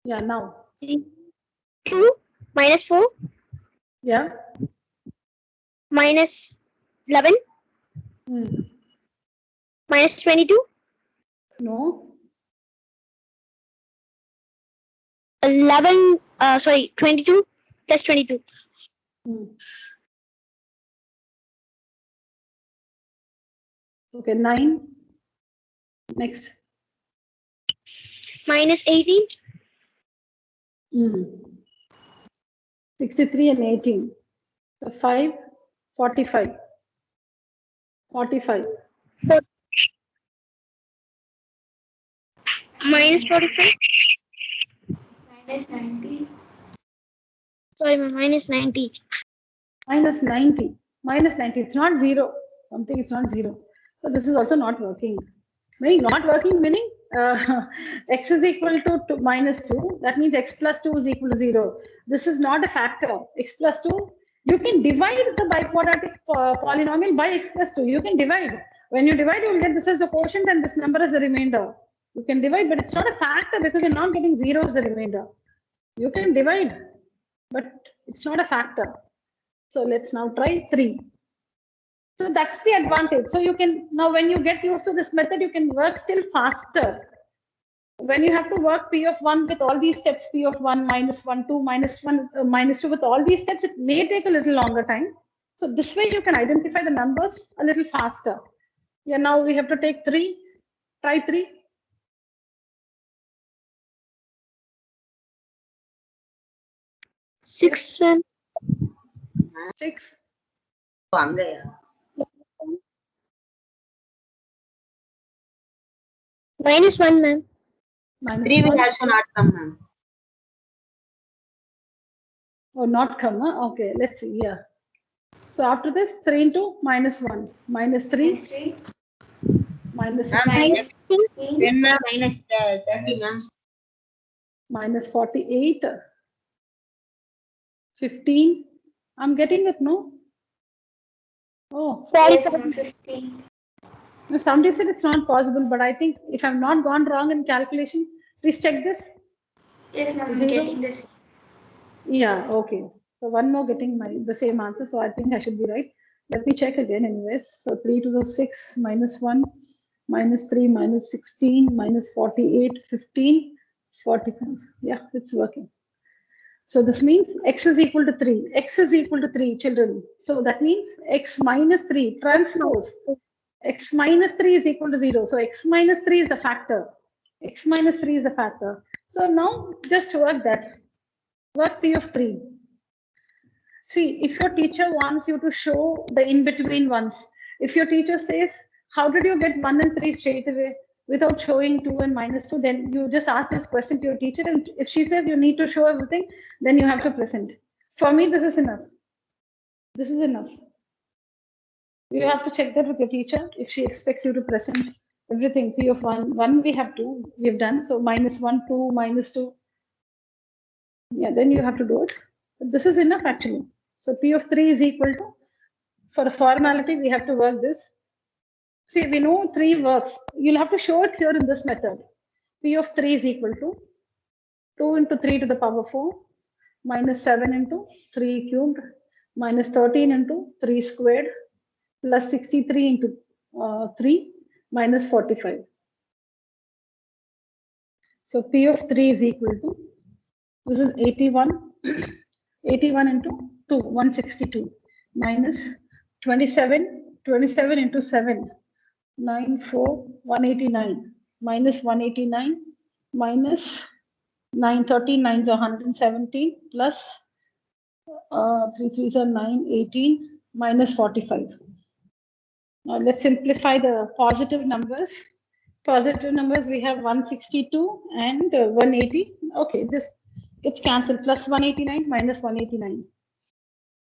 Yeah, now. 2, minus 4, Yeah. minus 11, Hmm. minus 22, No. 22 plus 22, Hmm. Okay, 9. Next. minus 18, Hmm. 63 and 18. So 5, 45. 45. minus 45, minus 90. sorry, minus 90, Minus 90. Minus 90. It's not 0. Something it's not 0. So this is also not working. Not working meaning x is equal to minus 2. That means x plus 2 is equal to 0. This is not a factor. X plus 2. You can divide the biquadratic polynomial by x plus 2. You can divide. When you divide, you will get this as the quotient and this number as the remainder. You can divide, but it's not a factor because you're not getting 0 as the remainder. You can divide, but it's not a factor. So let's now try 3. So that's the advantage. So you can, now when you get used to this method, you can work still faster. When you have to work P of 1 with all these steps, P of 1, minus 1, 2, minus 1, minus 2, with all these steps, it may take a little longer time. So this way you can identify the numbers a little faster. Yeah, now we have to take 3. Try 3. 6, 6. minus 1, ma'am. Minus 3 will 1. also not come, ma'am. Oh, not come, huh? Okay, let's see. Yeah. So after this, 3 into minus 1. Minus 3. Minus 3. Minus Ma'am, 16. Minus 16. 10, ma'am, minus 30, ma'am. Minus 48. 15. I'm getting it, no? Oh, Yes, ma'am, 15. no, somebody said it's not possible, but I think if I've not gone wrong in calculation, please check this. Yes, ma'am, I'm 0. getting this. Yeah, okay. So one more getting the same answer. So I think I should be right. Let me check again anyways. So 3 to the 6 minus 1 minus 3 minus 16 minus 48, 15, 45. Yeah, it's working. So this means x is equal to 3. X is equal to 3, children. So that means x minus 3 transpose. X minus 3 is equal to 0. So x minus 3 is the factor. X minus 3 is the factor. So now just work that. Work P of 3. See, if your teacher wants you to show the in-between ones, if your teacher says, how did you get 1 and 3 straight away without showing 2 and minus 2, then you just ask this question to your teacher. And if she says you need to show everything, then you have to present. For me, this is enough. This is enough. You have to check that with your teacher if she expects you to present everything P of 1 we have 2, we have done. So minus 1, 2, minus 2. Yeah, then you have to do it. But this is enough actually. So P of 3 is equal to, for a formality, we have to work this. See, we know 3 works. You'll have to show it here in this method. P of 3 is equal to 2 into 3 to the power 4 minus 7 into 3 cubed minus 13 into 3 squared plus 63 into 3 minus 45. So P of 3 is equal to, this is 81, 81 into 2, 162 minus 27, 27 into 7, 94, 189 minus 189 minus 9, 13 9s are 117 plus 3 3s are 9, 18 minus 45. Now let's simplify the positive numbers. Positive numbers, we have 162 and 180. Okay, this gets cancelled. Plus 189 minus 189.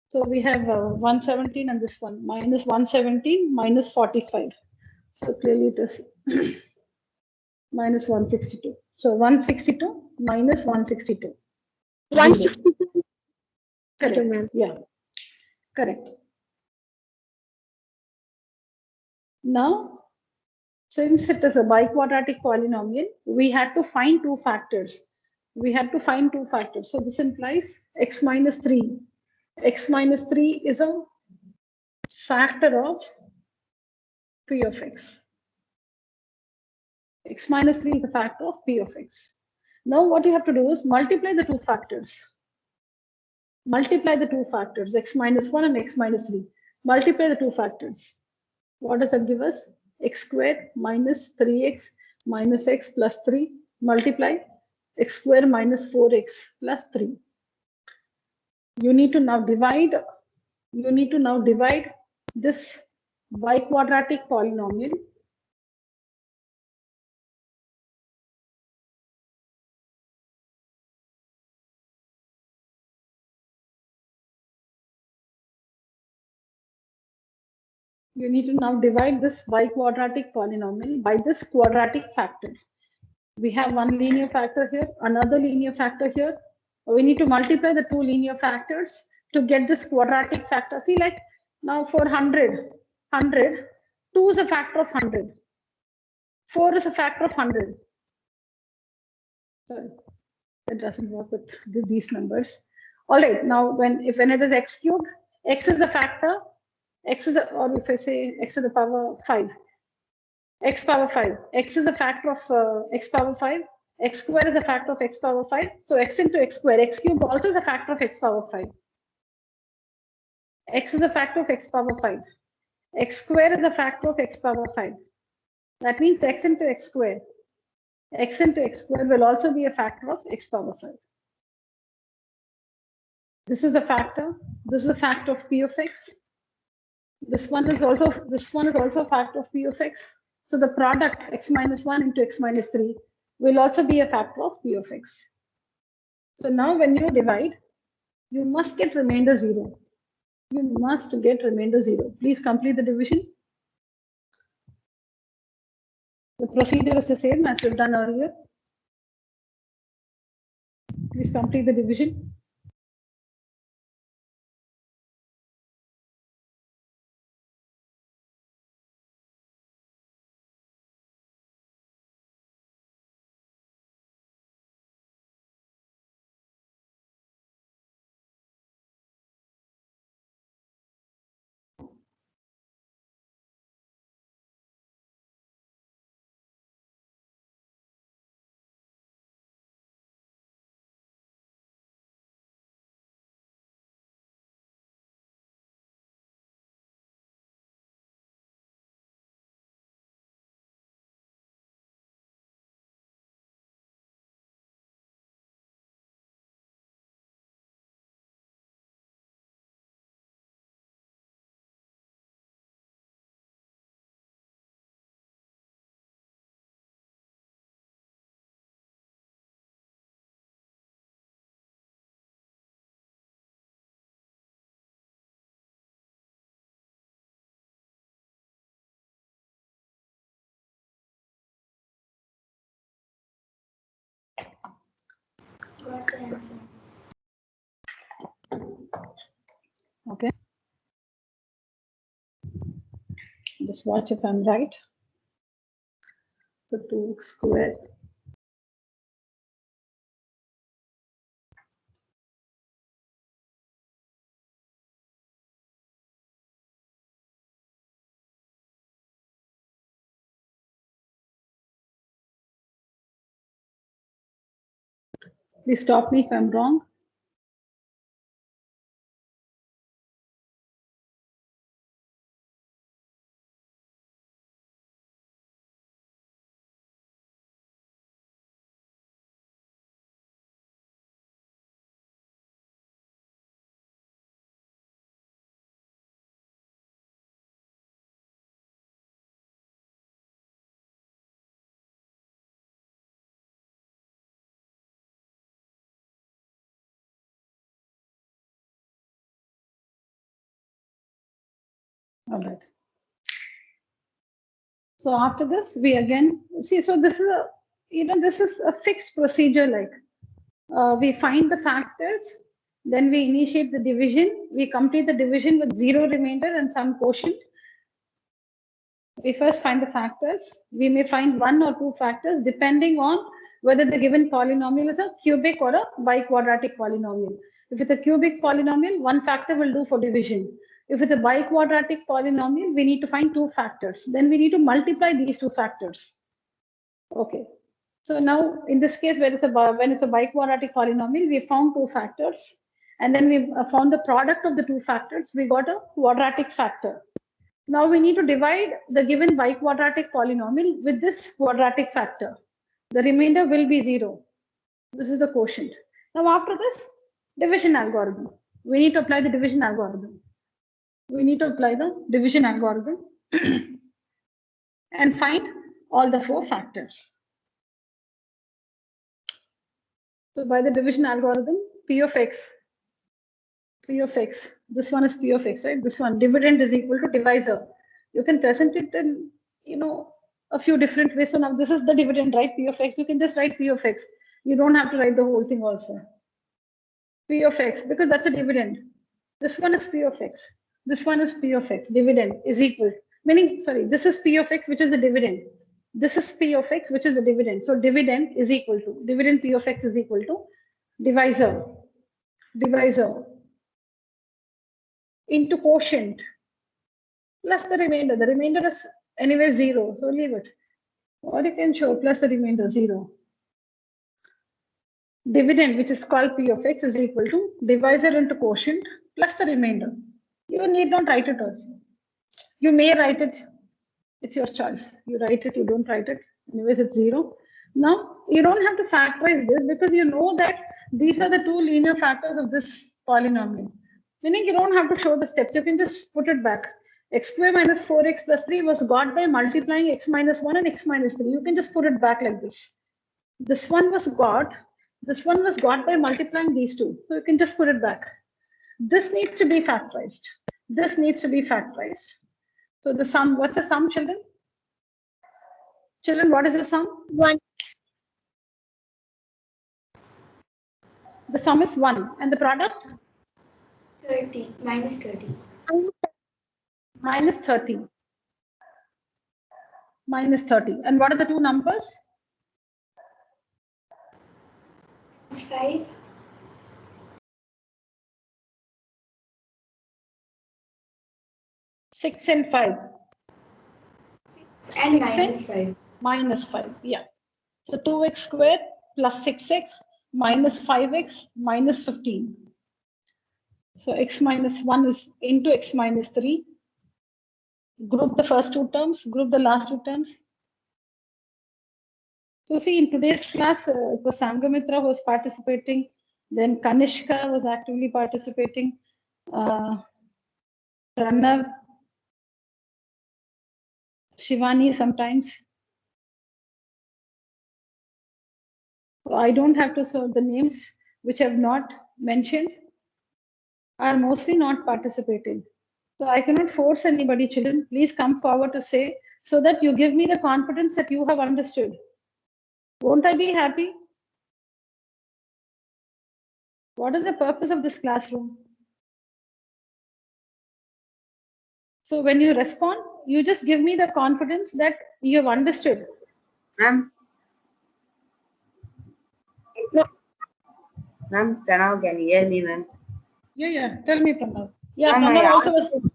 So we have 117 and this one minus 117 minus 45. So clearly it is minus 162. So 162 minus 162. 162. Correct. ma'am. Yeah, correct. Now, since it is a biquadratic polynomial, we had to find 2 factors. We had to find 2 factors. So this implies x minus 3. X minus 3 is a factor of p of x. X minus 3 is a factor of p of x. Now what you have to do is multiply the 2 factors. Multiply the 2 factors, x minus 1 and x minus 3. Multiply the 2 factors. What does that give us? X squared minus 3x minus x plus 3 multiply x squared minus 4x plus 3. You need to now divide this biquadratic polynomial you need to now divide this biquadratic polynomial by this quadratic factor. We have one linear factor here, another linear factor here. We need to multiply the 2 linear factors to get this quadratic factor. See, like now for 100, 2 is a factor of 100. 4 is a factor of 100. Sorry, it doesn't work with these numbers. All right, now when it is x cubed, x is a factor, or if I say x to the power 5, x power 5, x is a factor of x power 5, x square is a factor of x power 5, so x into x square, x cube also is a factor of x power 5. X is a factor of x power 5. X square is a factor of x power 5. That means x into x square. X into x square will also be a factor of x power 5. This is a factor. This is a factor of p of x. This one is also a factor of p of x. So the product x minus 1 into x minus 3 will also be a factor of p of x. So now when you divide, you must get remainder 0. You must get remainder 0. Please complete the division. The procedure is the same as we've done earlier. Please complete the division. Got the answer. Okay. Just watch if I'm right. So 2x squared please stop me if I'm wrong. All right. So after this, we again see. So this is a this is a fixed procedure. Like we find the factors, then we initiate the division. We complete the division with 0 remainder and some quotient. We first find the factors. We may find 1 or 2 factors depending on whether the given polynomial is a cubic or a biquadratic polynomial. If it's a cubic polynomial, 1 factor will do for division. If it's a biquadratic polynomial, we need to find 2 factors. Then we need to multiply these 2 factors. Okay. So now in this case, when it's a biquadratic polynomial, we found 2 factors. And then we found the product of the 2 factors. We got a quadratic factor. Now we need to divide the given biquadratic polynomial with this quadratic factor. The remainder will be 0. This is the quotient. Now after this, division algorithm. We need to apply the division algorithm. And find all the 4 factors. So by the division algorithm, P of x, this one is P of x, right? This one, dividend is equal to divisor. You can present it in, a few different ways. So now this is the dividend, right? P of x, you can just write P of x. You don't have to write the whole thing also. P of x, because that's a dividend. This one is P of x. This one is P of x. Dividend is equal. Meaning, sorry, this is P of x, which is a dividend. This is P of x, which is a dividend. So dividend is equal to, dividend P of x is equal to divisor into quotient plus the remainder. The remainder is anyway 0, so leave it. Or you can show plus the remainder 0. Dividend, which is called P of x, is equal to divisor into quotient plus the remainder. You need not write it also. You may write it. It's your choice. You write it, you don't write it. Anyways, it's 0. Now, you don't have to factorize this because you know that these are the 2 linear factors of this polynomial. Meaning you don't have to show the steps. You can just put it back. X squared minus 4x plus 3 was got by multiplying x minus 1 and x minus 3. You can just put it back like this. This one was got by multiplying these 2. So you can just put it back. This needs to be factorized. So the sum, what's the sum, children? Children, what is the sum? 1. The sum is 1. And the product? 30. Minus 30. Minus 30. And what are the 2 numbers? 5. 6 and 5. And 6 minus 5. Minus 5, yeah. So 2x squared plus 6x minus 5x minus 15. So x minus 1 is into x minus 3. Group the first 2 terms, group the last 2 terms. So see, in today's class, it was Sangamitra who was participating. Then Kanishka was actively participating. Pranav, Shivani sometimes. So I don't have to, so the names which I have not mentioned are mostly not participating. So I cannot force anybody, children. Please come forward to say, so that you give me the confidence that you have understood. Won't I be happy? What is the purpose of this classroom? So when you respond, you just give me the confidence that you have understood. Ma'am. No. Ma'am, Pranav, can you hear me, ma'am? Yeah. Tell me, Pranav. Yeah, Ma'am, Pranav also was.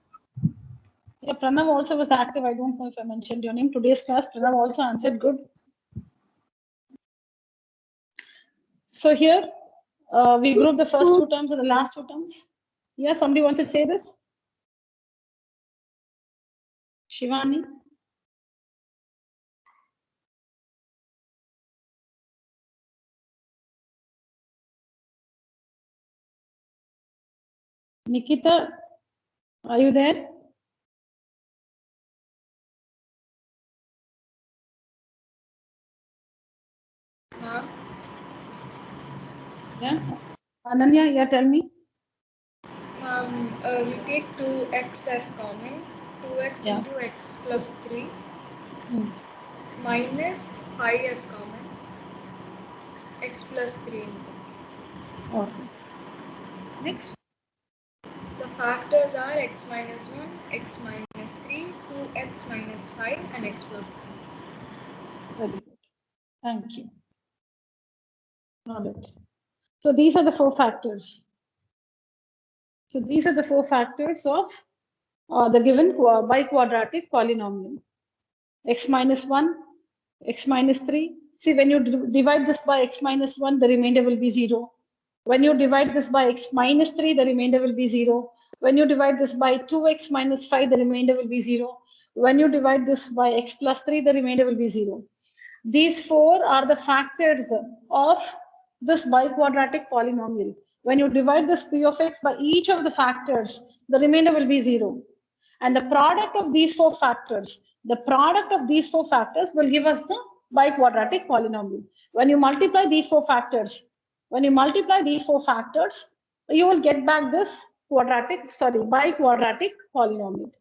Yeah, Pranav also was active. I don't know if I mentioned your name. Today's class, Pranav also answered good. So here, we group the first two terms and the last two terms. Yeah, somebody wants to say this? Shivani? Nikita, are you there? Yeah. Ananya, yeah, tell me. We take 2x as common. 2x Yeah. into x plus 3 Hmm. minus 5 as common. X plus 3 into. Okay. Next. The factors are x minus 1, x minus 3, 2x minus 5 and x plus 3. Very good. Thank you. Got it. So these are the four factors. So these are the four factors of the given biquadratic polynomial. X minus 1, x minus 3. See, when you divide this by x minus 1, the remainder will be 0. When you divide this by x minus 3, the remainder will be 0. When you divide this by 2x minus 5, the remainder will be 0. When you divide this by x plus 3, the remainder will be 0. These four are the factors of this biquadratic polynomial. When you divide this p of x by each of the factors, the remainder will be 0. And the product of these four factors, will give us the biquadratic polynomial. When you multiply these four factors, you will get back this biquadratic polynomial.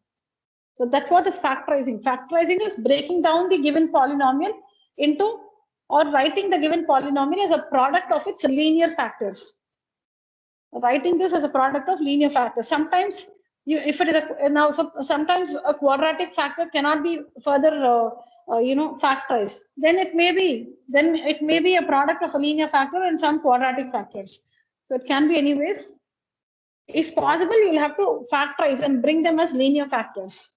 So that's what is factorizing. Factorizing is breaking down the given polynomial into, or writing the given polynomial as a product of its linear factors. Writing this as a product of linear factors. Sometimes if it is sometimes a quadratic factor cannot be further factorized. Then it may be a product of a linear factor and some quadratic factors. So it can be anyways. If possible, you will have to factorize and bring them as linear factors.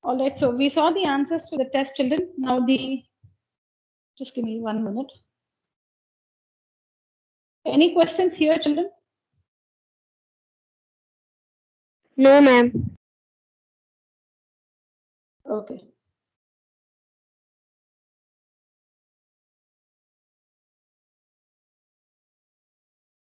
All right, so we saw the answers to the test, children. Now just give me 1 minute. Any questions here, children? No, ma'am. Okay.